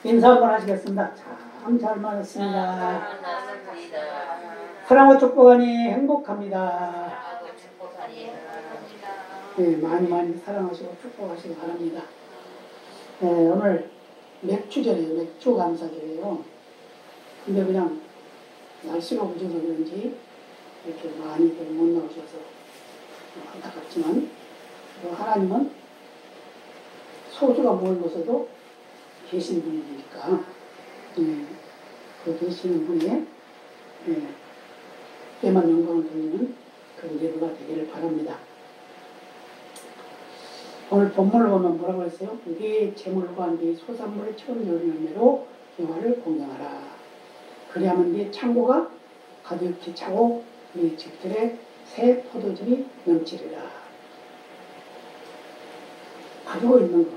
인사 한번 하시겠습니다. 참 잘 맞았습니다. 사랑과 축복하니 행복합니다. 네, 많이 사랑하시고 축복하시기 바랍니다. 네, 오늘 맥주절이에요. 맥주 감사절이에요. 근데 그냥 날씨가 무져서 그런지 이렇게 많이들 못 나오셔서 안타깝지만 하나님은 소주가 모은 곳에도 계신 분이니까 그 계시는 분의 때만 영광을 돌리는 그런 예배가 되기를 바랍니다. 오늘 본문을 보면 뭐라고 했어요? 네 재물과 네 소산물을 처음 열매로 여호와를 공경하라. 그리하면 네 창고가 가득히 차고 네 집들에 새 포도즙이 넘치리라. 가지고 있는 것,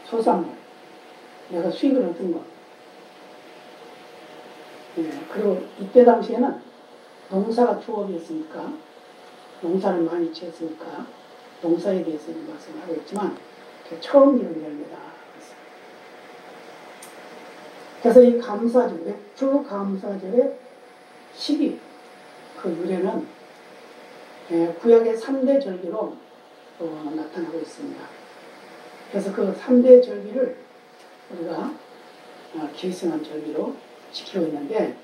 소산물, 내가 수익을 얻은 것. 그리고 이때 당시에는 농사가 주업이었으니까, 농사를 많이 지었으니까 농사에 대해서 말씀을 하고 있지만 처음 이룬 열매다. 그래서 이 감사절, 맥주 감사절의 시기, 그 유래는 구약의 3대 절기로 나타나고 있습니다. 그래서 그 3대 절기를 우리가 계승한 절기로 지키고 있는데,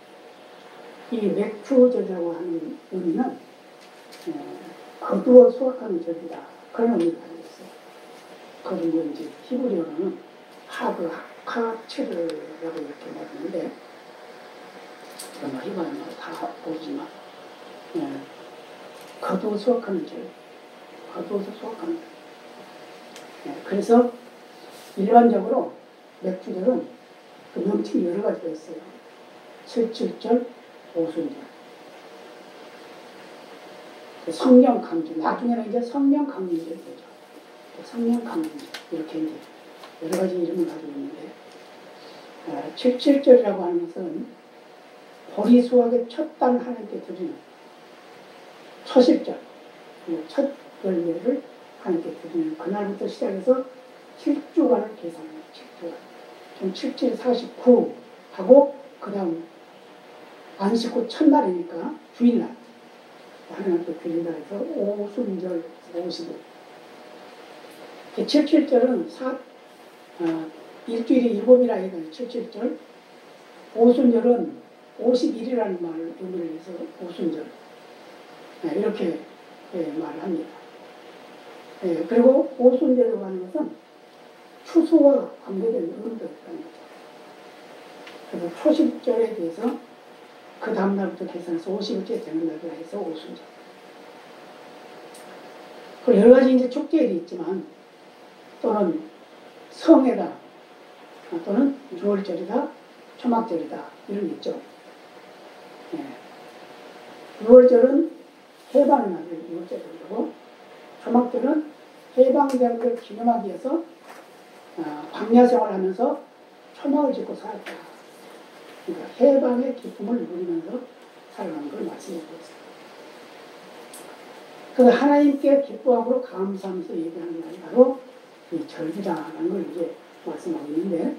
이 맥주절이라고 하는 의미는 거두어 수확하는 절기다, 그런 의미를 가지고 있어요. 그걸 뭐 이제 히브리어로는 하카체르라고 이렇게 말하는데, 아마 히브리어는 다 모르지만 거두어 수확하는 절, 거두어서 수확하는 절. 그래서 일반적으로 맥주절은 그 명칭이 여러 가지가 있어요. 77절, 오순절, 성령 강주, 나중에는 이제 성령 강림절 되죠. 성령 강림절, 이렇게 이제 여러 가지 이름을 가지고 있는데, 77절이라고 하는 것은 보리 수확의 첫 단 하나님께 드리는 초실절, 첫 열매를 하나님께 드리는 그날부터 시작해서 7주간을 계산해요. 7주간. 좀 77, 49 하고, 그 다음 안식 후 첫날이니까 주일날, 하나님께 드린다 해서 오순절, 50일. 77절은 일주일이 7이라 해서 77절, 오순절은 50일이라는 말을 의미를 해서 오순절, 이렇게 말을 합니다. 그리고 오순절이라고 하는 것은 추수와 관계된 의미가 있다는 거죠. 그래서 초실절에 대해서 그 다음날부터 계산해서 50일째 되는 날이라 해서 오순절. 그리고 여러 가지 이제 축제일이 있지만, 또는 성해다, 또는 6월절이다, 초막절이다, 이런 게 있죠. 6월절은 해방의 날을 6월절이고, 초막절은 해방된 걸 기념하기 위해서 광야 생활하면서 초막을 짓고 살았다. 그러니까 해방의 기쁨을 누리면서 살아가는 걸 말씀드리고 있습니다. 그래서 하나님께 기뻐함으로 감사하면서 예배하는 날이 바로 이 절기다라는 걸 이제 말씀하고 있는데,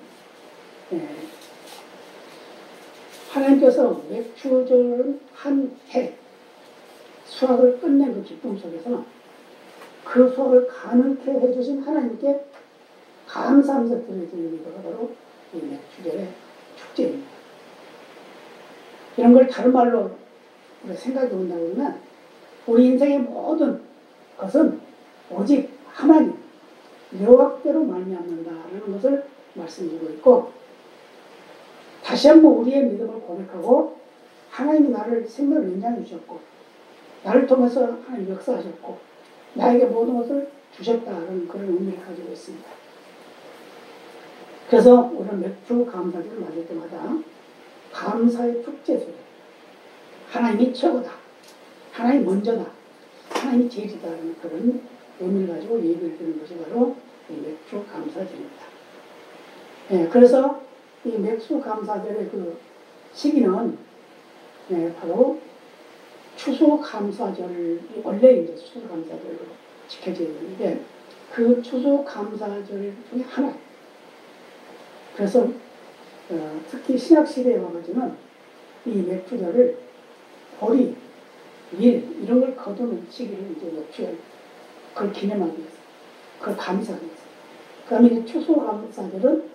하나님께서 맥주절은 한 해 수확을 끝낸 그 기쁨 속에서 그 수확을 가능케 해주신 하나님께 감사하면서 드려지는 예배가 바로 이 맥주절의 축제입니다. 이런 걸 다른 말로 우리가 생각해 본다고 하면, 우리 인생의 모든 것은 오직 하나님, 여호와께로 말미암는다라는 것을 말씀드리고 있고, 다시 한번 우리의 믿음을 고백하고, 하나님이 나를 생명을 연장해 주셨고, 나를 통해서 하나님 역사하셨고, 나에게 모든 것을 주셨다는 그런 의미를 가지고 있습니다. 그래서 우리는 맥주 감사절을 맞을 때마다 감사의 축제 속에 하나님이 최고다, 하나님이 먼저다, 하나님이 제일이다라는 그런 의미를 가지고 예배를 드리는 것이 바로 이 맥주 감사절입니다. 그래서 이 맥주 감사절의 그 시기는 바로 추수 감사절이 원래 이제 추수 감사절로 지켜져 있는데, 그 추수 감사절 중에 하나, 그래서 특히 신약시대에 와가지고는 이 맥주절을 보리, 밀 이런 걸 거두는 시기를 이제 맥주절 그걸 기념하기 위해서, 그걸 감사하기 위해서. 그 다음에 이제 추수감사절은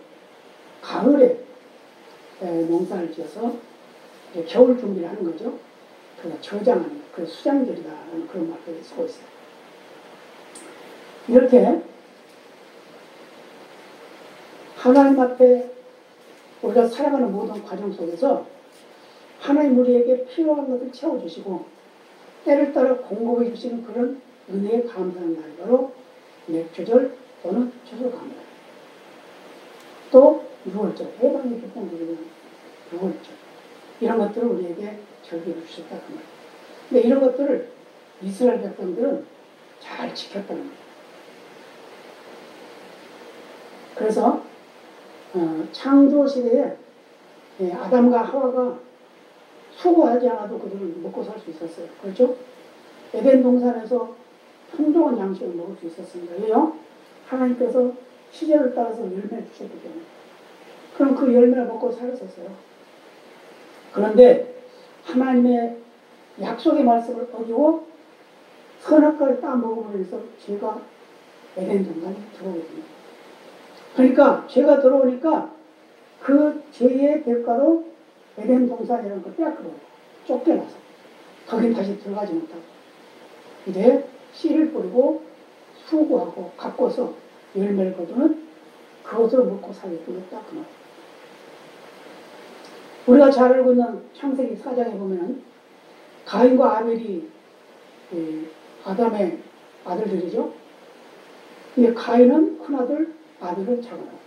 가을에 농사를 지어서 겨울 준비를 하는 거죠. 그래서 저장하는, 그 수장절이다라는 그런 말을 쓰고 있어요. 이렇게 하나님 앞에 우리가 살아가는 모든 과정 속에서 하나님 우리에게 필요한 것을 채워주시고 때를 따라 공급해 주시는 그런 은혜에 감사하는 날이 바로 맥주절 또는 추수감사. 또 6월절, 해방의 기쁨을 누리는 6월절. 이런 것들을 우리에게 절기를 주셨다 그 말이에요. 근데 이런 것들을 이스라엘 백성들은 잘 지켰다는 거예요. 그래서 창조 시대에 아담과 하와가 수고하지 않아도 그들은 먹고 살 수 있었어요. 그렇죠? 에덴 동산에서 풍족한 양식을 먹을 수 있었습니다. 왜요? 하나님께서 시절을 따라서 열매를 주셨기 때문에. 그럼 그 열매를 먹고 살았었어요. 그런데 하나님의 약속의 말씀을 어기고 선악과를 따 먹음으로써 죄가 에덴 동산에 들어오게 됩니다. 그러니까 죄가 들어오니까 그 죄의 대가로 에덴 동산이라는 걸 빼앗겨버려요. 쫓겨나서. 거긴 다시 들어가지 못하고. 이제 씨를 뿌리고 수고하고 가꿔서 열매를 거두는 그것을 먹고 살게 되겠다 그 말이에요. 우리가 잘 알고 있는 창세기 4장에 보면 가인과 아벨이 아담의 아들들이죠. 근데 가인은 큰아들, 아벨은 작은아들.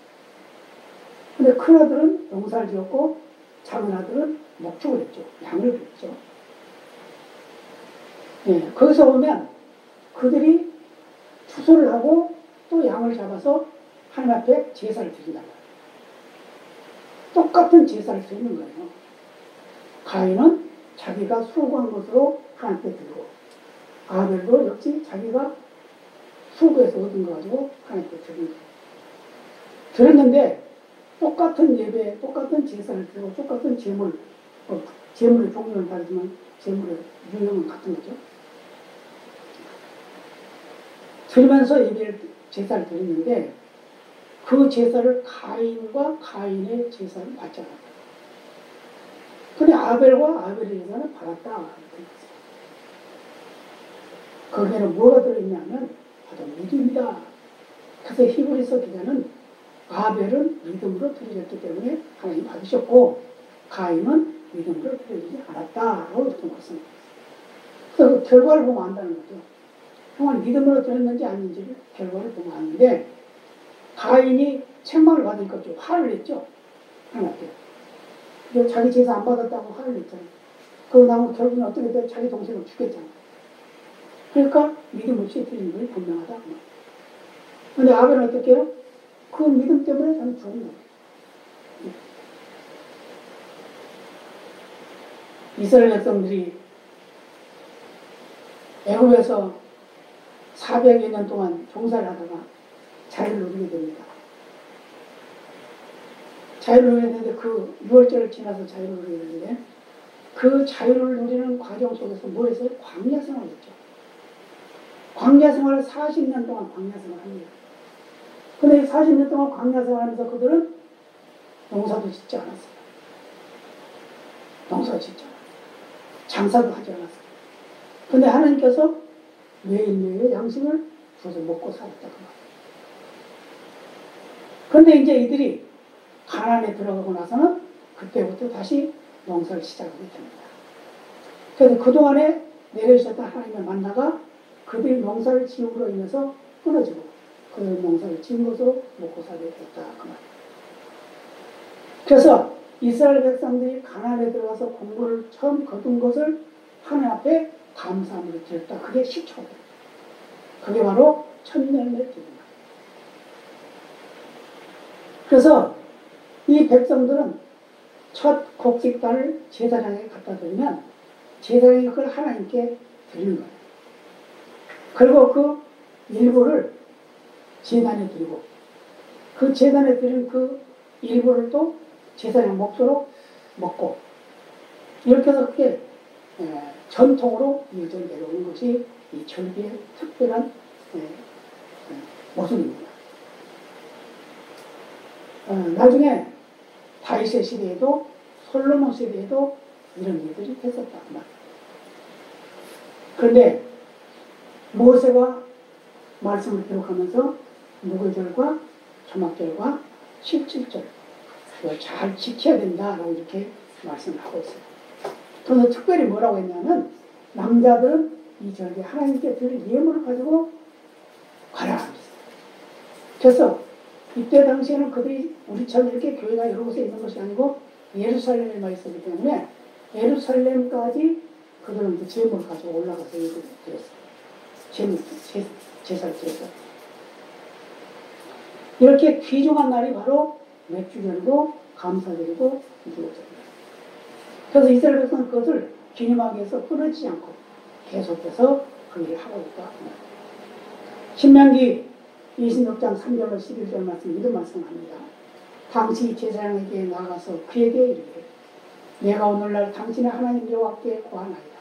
근데 큰아들은 농사를 지었고 작은아들은 목축을 했죠. 양을 기르죠. 거기서 보면 그들이 추수를 하고 또 양을 잡아서 하나님 앞에 제사를 드린다고. 똑같은 제사를 드리는 거예요. 가인은 자기가 수고한 것으로 하나님께 드리고 아벨도 역시 자기가 수고해서 얻은 거 가지고 하나님께 드린 거예요. 드렸는데 똑같은 예배, 똑같은 제사를 드리고 똑같은 제물, 제물의 종류는 다르지만 제물의 유형은 같은 거죠. 드리면서 예배를, 제사를 드렸는데 그 제사를 가인과 가인의 제사를 받지 않았다. 근데 아벨과 아벨의 제사는 받았다. 거기에는 뭐가 들어있냐면 바로 믿음이다. 그래서 히브리서 기자는 아벨은 믿음으로 드려졌기 때문에 하나님 받으셨고 가인은 믿음으로 드려지지 않았다라고 이렇게 말씀합니다. 그래서 그 결과를 보면 안다는 거죠. 정말 믿음으로 드렸는지 아닌지를 결과를 보면 아는데 가인이 책망을 받으니까 좀 화를 냈죠. 하나님께. 자기 제사 안 받았다고 화를 냈잖아요. 그러고 나면 결국은 어떻게 돼? 자기 동생을 죽였잖아요. 그러니까 믿음 없이 드리는 것이 분명하다. 근데 아벨은 어떻게 해요? 그 믿음 때문에 저는 죽은 거예요. 이스라엘 백성들이 애굽에서 400여 년 동안 종살을 하다가 자유를 누리게 됩니다. 자유를 누리는데 그 6월절을 지나서 자유를 누리는데 그 자유를 누리는 과정 속에서 뭐 했어요? 광야 생활을 했죠. 광야 생활을 40년 동안 광야 생활을 합니다. 근데 40년 동안 광야 생활하면서 그들은 농사도 짓지 않았어요. 농사 짓지 않았어요. 장사도 하지 않았어요. 근데 하나님께서 매일매일 양식을 주어서 먹고 살았다. 그 말이에요. 그런데 이제 이들이 가나안에 들어가고 나서는 그때부터 다시 농사를 시작하게 됩니다. 그래서 그동안에 내려주셨던 하나님의 만나가 그들이 농사를 지음으로 인해서 끊어지고 그들 농사를 지은 것으로 먹고 살게 됐다. 그 말이에요. 그래서 이스라엘 백성들이 가나안에 들어가서 공부를 처음 거둔 것을 하나님 앞에 감사함으로 드렸다. 그게 시초예요. 그게 바로 첫 열매 드립니다. 그래서 이 백성들은 첫 곡식단을 제사장에게 갖다 드리면 제사장이 그걸 하나님께 드리는 거예요. 그리고 그 일부를 제단에 드리고 그 제단에 드린 그 일부를 또 제사장 몫으로 먹고 이렇게 해서 그게 전통으로 이어져 내려오는 것이 이 절기의 특별한 모습입니다. 나중에 다윗의 시대에도 솔로몬 시대에도 이런 일들이 있었다. 그런데 모세가 말씀을 기록하면서 무교절과 초막절과 17절 이걸 잘 지켜야 된다라고 이렇게 말씀을 하고 있어요. 그래서 특별히 뭐라고 했냐면 남자들은 이 절기 하나님께 드릴 예물을 가지고 가라. 그래서 이때 당시에는 그들이 우리처럼 이렇게 교회가 여러 곳에 있는 것이 아니고 예루살렘에만 있었기 때문에 예루살렘까지 그들은 제물을 가지고 올라가서 예물을 드렸어요. 제사를 드렸어요. 이렇게 귀중한 날이 바로 맥주절이고 감사절이고 무교절입니다. 그래서 이스라엘 백성은 그것을 기념하기 위해서 끊어지지 않고 계속해서 그 일을 하고 있다. 신명기 26장 3절로 11절 말씀 이런 말씀을 합니다. 당시 제사장에게 나가서 그에게 이르기를 내가 오늘날 당신의 하나님 여호와께 고하나이다.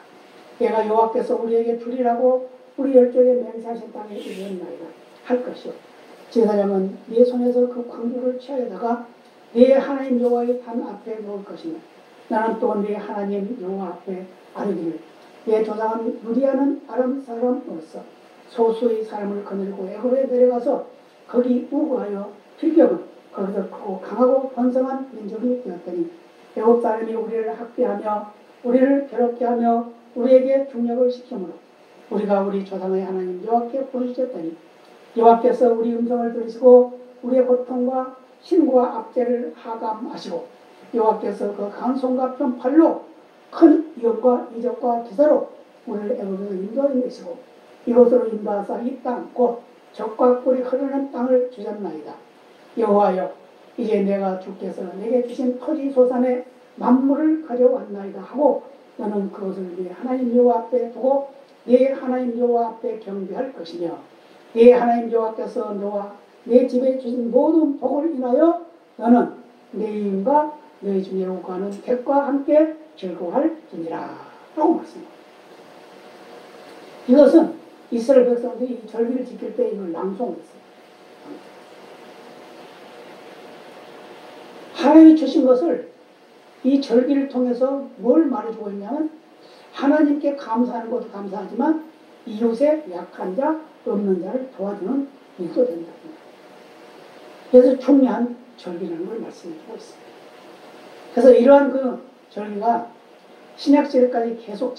내가 여호와께서 우리에게 주리라고 우리 열조에 맹세하신 땅에 이르렀나이다 할 것이요. 제사장은 네 손에서 그 광주를 취하여다가 네 하나님 여호와의 단 앞에 놓을 것이며 나는 또 네 하나님 여호와 앞에 아뢰기를 내 조상은 무리하는 아람 사람으로서 소수의 사람을 거느리고 애굽에 내려가서 거기 우거하여 필경은 거기서 크고 강하고 번성한 민족이 되었더니 애굽 사람이 우리를 학대하며 우리를 괴롭게 하며 우리에게 중력을 시키므로 우리가 우리 조상의 하나님 여호와께 부르짖었더니 여호와께서 우리 음성을 들으시고 우리의 고통과 신과 압제를 하감하시고 여호와께서 그 강한 손과 편 팔로 큰 위험과 이적과 기사로 우리를 애굽에서 인도하시고 이곳으로 인도하사 이 땅 곧 젖과 꿀이 흐르는 땅을 주셨나이다. 여호와여 이제 내가 주께서 내게 주신 토지 소산의 만물을 가져왔나이다 하고 너는 그것을 네 하나님 여호와 앞에 두고 네 하나님 여호와 앞에 경배할 것이며 네 하나님 여호와께서 너와 내 집에 주신 모든 복을 인하여 너는 내 이인과 내 중에 오가는 객과 함께 즐거워할지니라 라고 말씀합니다. 이것은 이스라엘 백성들이 이 절기를 지킬 때 이걸 낭송했어요. 하나님이 주신 것을 이 절기를 통해서 뭘 말해주고 있냐면 하나님께 감사하는 것도 감사하지만 이웃의 약한 자, 없는 자를 도와주는 일도 된다. 그래서 중요한 절기라는 걸 말씀해주고 있습니다. 그래서 이러한 그 절기가 신약시대까지 계속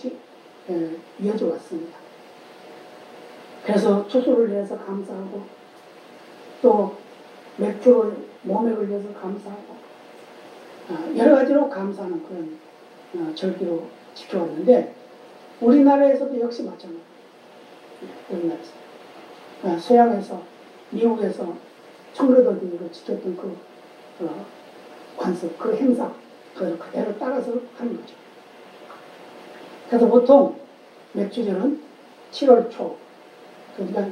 이어져 왔습니다. 그래서 추수를 위해서 감사하고 또 맥주를 몸에 걸려서 감사하고 여러 가지로 감사하는 그런 절기로 지켜왔는데 우리나라에서도 역시 마찬가지입니다. 우리나라에서 서양에서 미국에서 청교도들이 지켰던 그 관습, 그 행사 그걸 그대로 따라서 하는 거죠. 그래서 보통 맥주절은 7월 초 그러니까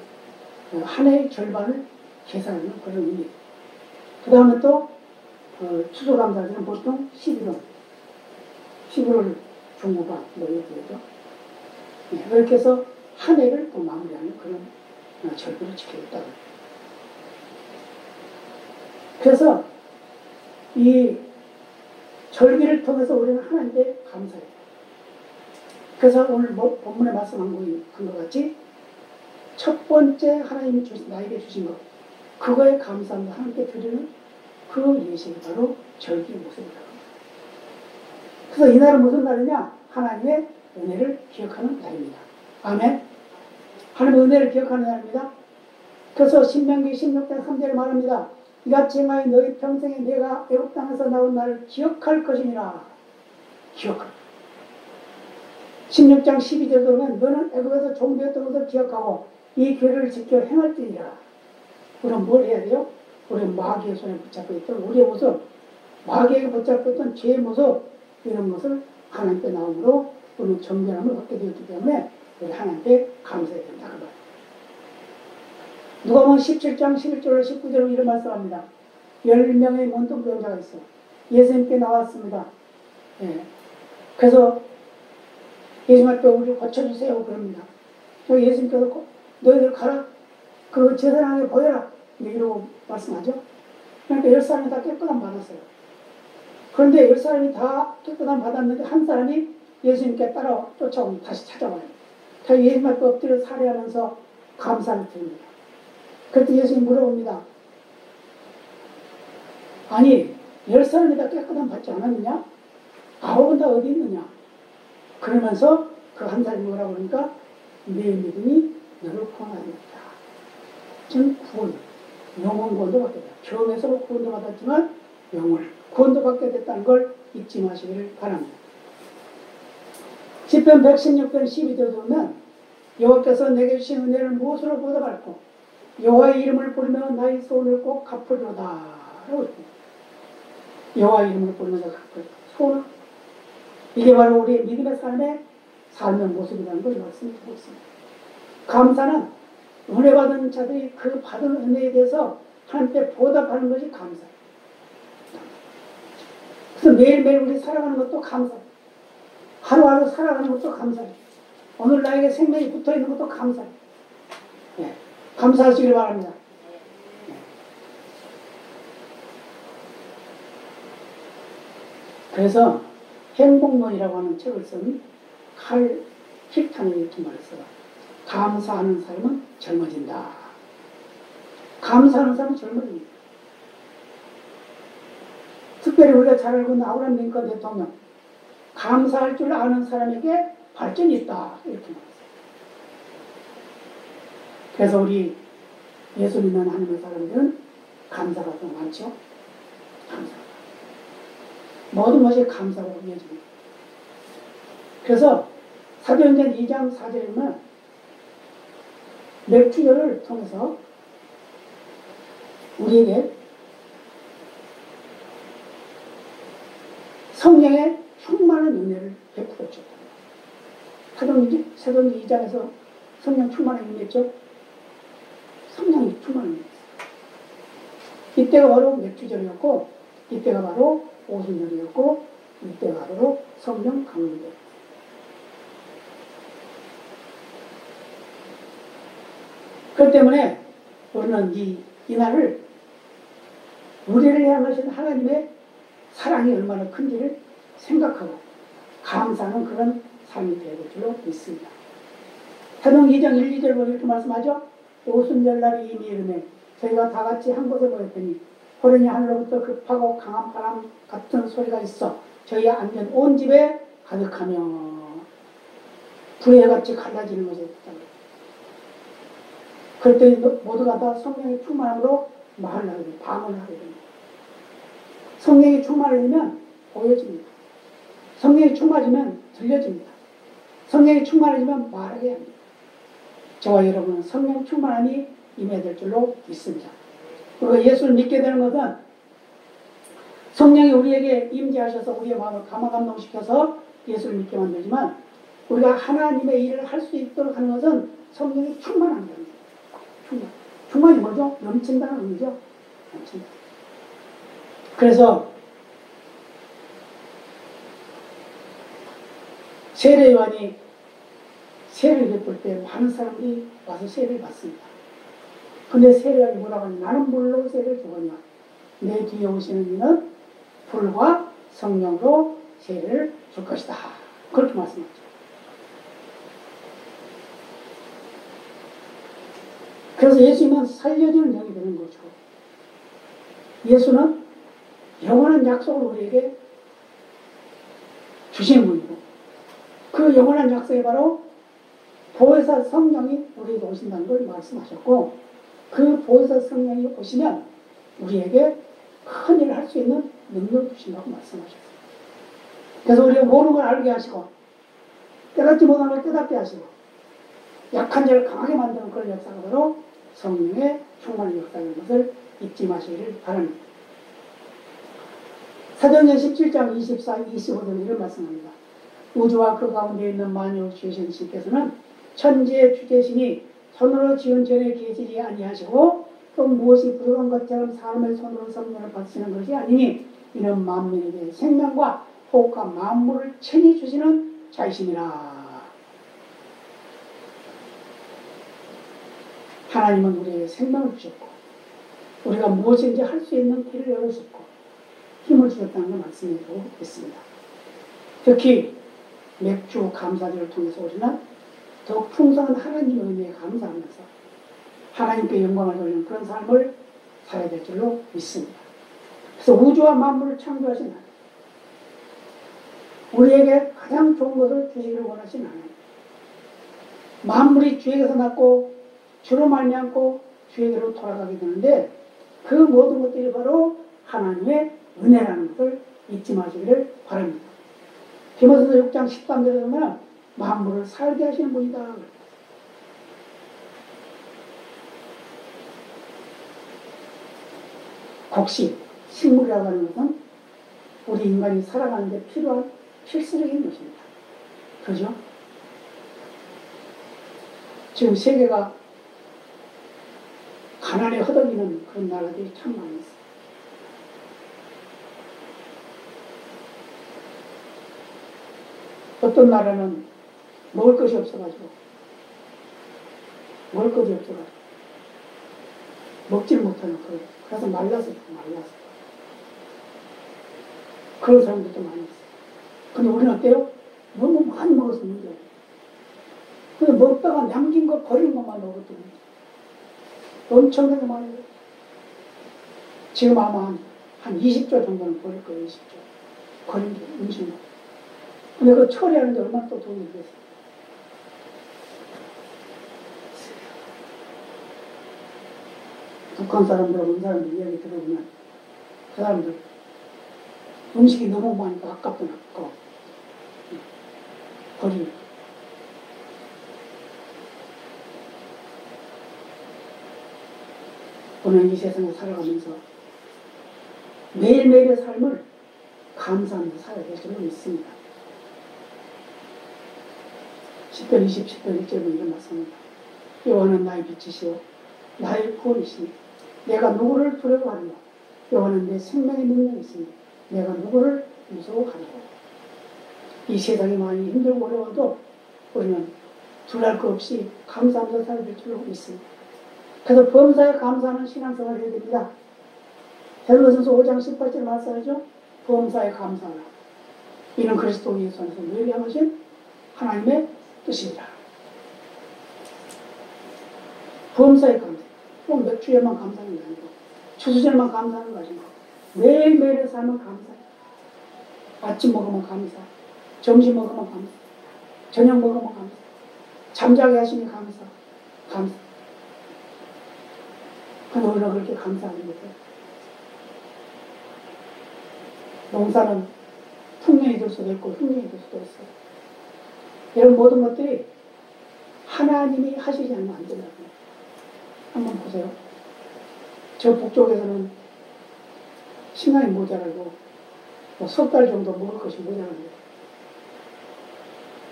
한 해의 절반을 계산하는 그런 의미. 그 다음에 또 추수감사절은 보통 11월 중후반 뭐 이렇게 되죠. 네, 그렇게 해서 한 해를 또 마무리하는 그런 절기를 지키고 있다. 그래서 이 절기를 통해서 우리는 하나님께 감사해요. 그래서 오늘 본문에 말씀한 것 같이 첫 번째 하나님이 나에게 주신 것 그거에 감사합니다. 하나님께 드리는 그 예식이 바로 절기 모습이다. 그래서 이날은 무슨 날이냐? 하나님의 은혜를 기억하는 날입니다. 아멘. 하나님의 은혜를 기억하는 날입니다. 그래서 신명기 16장 3절에 말합니다. 이같이 행하여 너희 평생에 내가 애굽 땅에서 나온 날을 기억할 것이니라. 기억할. 16장 12절에 보면 너는 애굽에서 종되었던 것을 기억하고 이 규례를 지켜 행할지니라. 우리는 뭘 해야 돼요? 우리는 마귀의 손에 붙잡혀 있던 우리의 모습, 마귀에게 붙잡혀 있던 죄의 모습 이런 것을 하나님께 나옴으로 우리는 정결함을 얻게 되었기 때문에 우리 하나님께 감사해야 된다. 그 말. 누가복음 17장 11절로 19절로 이런 말씀합니다. 10명의 문둥병자가 있어. 예수님께 나왔습니다. 예. 그래서 예수님께 우리 고쳐주세요. 그럽니다. 예수님께서 너희들 가라. 그 제사장에게 보여라. 이러고 말씀하죠. 그러니까 10사람이 다 깨끗함 받았어요. 그런데 10사람이 다 깨끗함 받았는데 한 사람이 예수님께 따라 쫓아오니 다시 찾아와요. 그래서 예수님 앞에 엎드려 살해하면서 감사를 드립니다. 그때 예수님이 물어봅니다. 아니 10사람이 다 깨끗함 받지 않았느냐? 9은 다 어디 있느냐? 그러면서 그 한 사람이 뭐라고 그러니까 내 믿음이 너를 구원하였다. 지금 구원, 영혼 구원도 받게 됐다. 처음에서 구원도 받았지만 영혼 구원도 받게 됐다는 걸 잊지 마시기를 바랍니다. 시편 116편 12절에 보면 여호와께서 내게 주신 은혜를 무엇으로 보답할꼬 여호와의 이름을 부르면 나의 소원을 꼭 갚으리로다. 여호와의 이름을 부르면 내가 갚으리로다. 소원. 이게 바로 우리의 믿음의 삶의 모습이라는 걸 말씀드리고 있습니다. 감사는 은혜 받은 자들이 그 받은 은혜에 대해서 하나님께 보답하는 것이 감사예요. 그래서 매일매일 우리 살아가는 것도 감사예요. 하루하루 살아가는 것도 감사예요. 오늘 나에게 생명이 붙어있는 것도 감사예요. 네. 감사하시길 바랍니다. 네. 그래서 행복론이라고 하는 책을 쓴 칼 힐턴이 이렇게 말했어요. 감사하는 사람은 젊어진다. 감사하는 사람은 젊어집니다. 특별히 우리가 잘 알고 있는 아브라함 링컨 대통령, 감사할 줄 아는 사람에게 발전이 있다. 이렇게 말했어요. 그래서 우리 예수 믿는 하나님의 사람들은 감사가 더 많죠. 감사. 모든 것이 감사로 이어집니다. 그래서 사도행전 2장 4절에 보면 맥주절을 통해서 우리에게 성령의 충만한 은혜를 베풀어 줬다. 사도행전 2장에서 성령 충만한 의미했죠. 성령이 충만한 의미였어요. 이때가 바로 맥주절이었고 이때가 바로 오순절이었고 이때가 바로 성령 강림절. 그렇기 때문에 우리는 이 날을 우리를 향하신 하나님의 사랑이 얼마나 큰지를 생각하고 감사하는 그런 삶이 되어야 될 줄로 믿습니다. 사도행 2장 1, 2절 보면 이렇게 말씀하죠. 오순절날이 이미 이르매 저희가 다 같이 한 곳에 모였더니 호련히 하늘로부터 급하고 강한 바람 같은 소리가 있어 저희 앉은 온 집에 가득하며 불의같이 갈라지는 것이 있다. 그랬더니 모두가 다 성령의 충만함으로 말을 하게 됩니다. 방언을 하게 됩니다. 성령이 충만해지면 보여집니다. 성령이 충만해지면 들려집니다. 성령이 충만해지면 말하게 합니다. 저와 여러분은 성령 충만함이 임해야 될 줄로 믿습니다. 그리고 예수를 믿게 되는 것은 성령이 우리에게 임재하셔서 우리의 마음을 감화감동시켜서 예수를 믿게 만들지만 우리가 하나님의 일을 할 수 있도록 하는 것은 성령이 충만한 겁니다. 충만이 뭐죠? 넘친다는 의미죠. 넘친다. 그래서 세례 요한이 세례를 베풀 때 많은 사람들이 와서 세례를 받습니다. 근데 세례 요한이 뭐라고 하냐? 나는 물로 세례를 주거냐. 내 뒤에 오시는 이는 불과 성령으로 세례를 줄 것이다. 그렇게 말씀하죠. 그래서 예수님은 살려주는 영이 되는 거죠. 예수는 영원한 약속을 우리에게 주신 분이고 그 영원한 약속이 바로 보혜사 성령이 우리에게 오신다는 걸 말씀하셨고 그 보혜사 성령이 오시면 우리에게 큰 일을 할 수 있는 능력을 주신다고 말씀하셨어요. 그래서 우리가 모르는 걸 알게 하시고 깨닫지 못하는 걸 깨닫게 하시고 약한 자를 강하게 만드는 그런 역사가 바로 성령의 충만한 역사인 것을 잊지 마시기를 바랍니다. 사도행전 17장 24, 25절에 이런 말씀합니다. 우주와 그 가운데 있는 만유 주신 신께서는 천지의 주제신이 손으로 지은 전에 계시지 아니하시고 또 무엇이 부족한 것처럼 사람의 손으로 성령을 받으시는 것이 아니니 이는 만민에게 생명과 호흡과 만물을 친히 주시는 자이심이라. 하나님은 우리에게 생명을 주셨고 우리가 무엇인지 할 수 있는 길을 열어주셨고 힘을 주셨다는 걸 말씀드리고 있습니다. 특히 맥주 감사절을 통해서 우리는 더 풍성한 하나님의 은혜에 감사하면서 하나님께 영광을 돌리는 그런 삶을 살아야 될 줄로 믿습니다. 그래서 우주와 만물을 창조하신 하나님, 우리에게 가장 좋은 것을 주시기를 원하신 하나님, 만물이 주에게서 났고 주로 말미암고 주에게로 돌아가게 되는데 그 모든 것들이 바로 하나님의 은혜라는 것을 잊지 마시기를 바랍니다. 디모데서 6장 13절에 보면 만물을 살게 하시는 분이다. 곡식, 식물이라고 하는 것은 우리 인간이 살아가는 데 필요한 필수적인 것입니다. 그죠? 지금 세계가 가난에 허덕이는 그런 나라들이 참 많이 있어요. 어떤 나라는 먹을 것이 없어가지고 먹질 못하는 거예요. 그래서 말라서 그런 사람들도 많이 있어요. 근데 우리는 어때요? 너무 많이 먹어서 문제예요. 근데 먹다가 남긴 거 버리는 것만 먹었더니 엄청나게 많이 먹어요. 지금 아마 한 20조 정도는 버릴 거예요. 20조 버린 게 음식물. 근데 그거 처리하는데 얼마나 또 돈이 들겠어요. 북한 사람들하고 이 사람들 이야기 들어보면 그 사람들 음식이 너무 많으니까 아깝더라. 버리고. 오늘 이 세상에 살아가면서 매일매일의 삶을 감사하면서 살아야 될 줄로 믿습니다. 10편 20, 10편 1절은 이런 말씀입니다. 여호와는 나의 빛이시오 나의 구원이시니 내가 누구를 두려워하리요. 여호와는 내 생명의 능력이시니 내가 누구를 무서워하리요. 이 세상이 많이 힘들고 어려워도 우리는 두려울 것 없이 감사하면서 살아야 될 줄로 믿습니다. 그래서 범사에 감사하는 신앙생활을 해야 됩니다. 베드로전서 5장 18절 말씀하죠. 범사에 감사하라. 이는 그리스도 예수 안에서 너희에게 하신 하나님의 뜻이니라. 범사에 감사. 꼭 맥주에만 감사하는 게 아니고 추수절만 감사하는 거 아니고 매일매일의 삶은 감사해. 아침 먹으면 감사. 점심 먹으면 감사. 저녁 먹으면 감사. 잠자게 하시니 감사. 근데 우리가 그렇게 감사하는 거죠. 농사는 풍년이 될 수도 있고 흉년이 될 수도 있어요. 이런 모든 것들이 하나님이 하시지 않으면 안 된다고. 한번 보세요. 저 북쪽에서는 식량이 모자라고 석 달 정도 먹을 것이 모자란데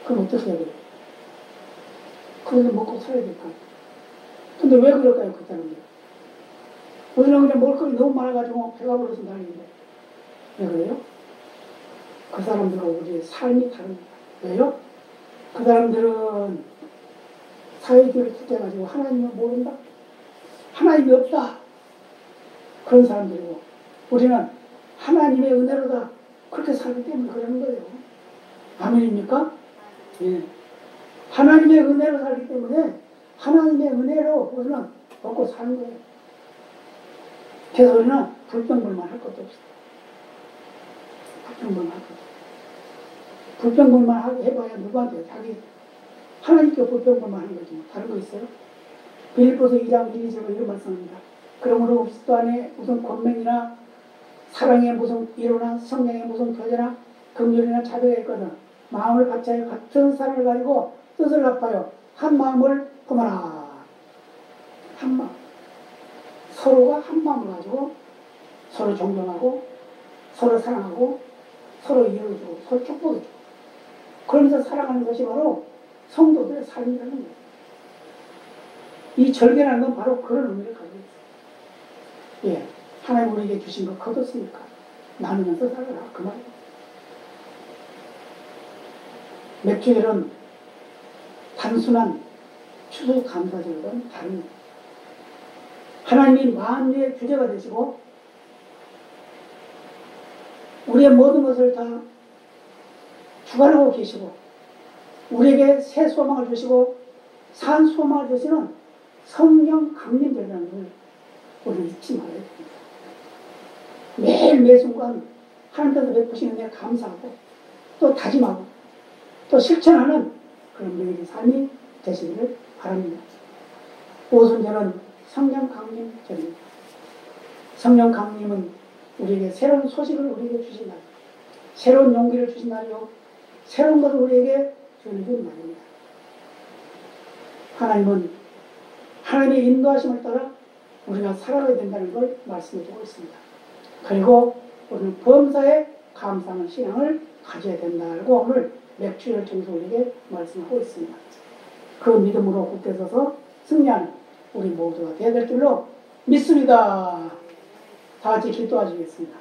그럼 어떻게 해야 돼요? 그래도 먹고 살아야 될까요? 근데 왜 그럴까요? 그 사람들? 우리는 그냥 먹을 것이 너무 많아가지고 배가 불러서 난리인데 왜 그래요? 그 사람들과 우리의 삶이 다릅니다. 왜요? 그 사람들은 사회주의를 투쟁해가지고 하나님을 모른다? 하나님이 없다. 그런 사람들이고 우리는 하나님의 은혜로다. 그렇게 살기 때문에 그러는 거예요. 아멘입니까? 예. 하나님의 은혜로 살기 때문에 하나님의 은혜로 우리는 먹고 사는 거예요. 그래서 우리는 불평불만 할 것도 없어요. 불평불만 할 것도 없어요. 불평불만 해봐야 누구한테 자기 하나님께 불평불만 하는 거지 뭐. 다른 거 있어요? 빌립보서 2장 1절로 이런 말씀입니다. 그러므로 그리스도 안에 무슨 권면이나 사랑의 무슨 이로나 성령의 무슨 교제나 긍휼이나 자비가 있거든 마음을 같이하여 같은 사랑을 가지고 뜻을 합하여 한 마음을 품어라. 한 마음. 서로가 한 마음을 가지고 서로 존경하고 서로 사랑하고 서로 이해해주고 서로 축복해주고 그러면서 살아가는 것이 바로 성도들의 삶이라는 거예요. 이 절개라는 건 바로 그런 의미를 가지고 있어요. 예, 하나님 우리에게 주신 거 거뒀으니까 나누면서 살아라 그 말이에요. 맥주절은 단순한 추수감사절과는 다릅니다. 하나님이 만유의 주제가 되시고 우리의 모든 것을 다 주관하고 계시고 우리에게 새 소망을 주시고 산 소망을 주시는 성령 강림절이라는 걸 우리는 잊지 말아야 됩니다. 매일 매순간 하나님께서 베푸시는 데 감사하고 또 다짐하고 또 실천하는 그런 매일의 삶이 되시기를 바랍니다. 오순절은 성령 강림절입니다. 성령 강림은 우리에게 새로운 소식을 우리에게 주신 날, 새로운 용기를 주신 날이요, 새로운 것을 우리에게 전해준 날입니다. 하나님은 하나님의 인도하심을 따라 우리가 살아가야 된다는 걸 말씀해 주고 있습니다. 그리고 우리는 범사에 감사하는 신앙을 가져야 된다고 오늘 맥주절 정서 우리에게 말씀하고 있습니다. 그 믿음으로 굳게 서서 승리하는 우리 모두가 되어야 될 줄로 믿습니다. 다 같이 기도하시겠습니다.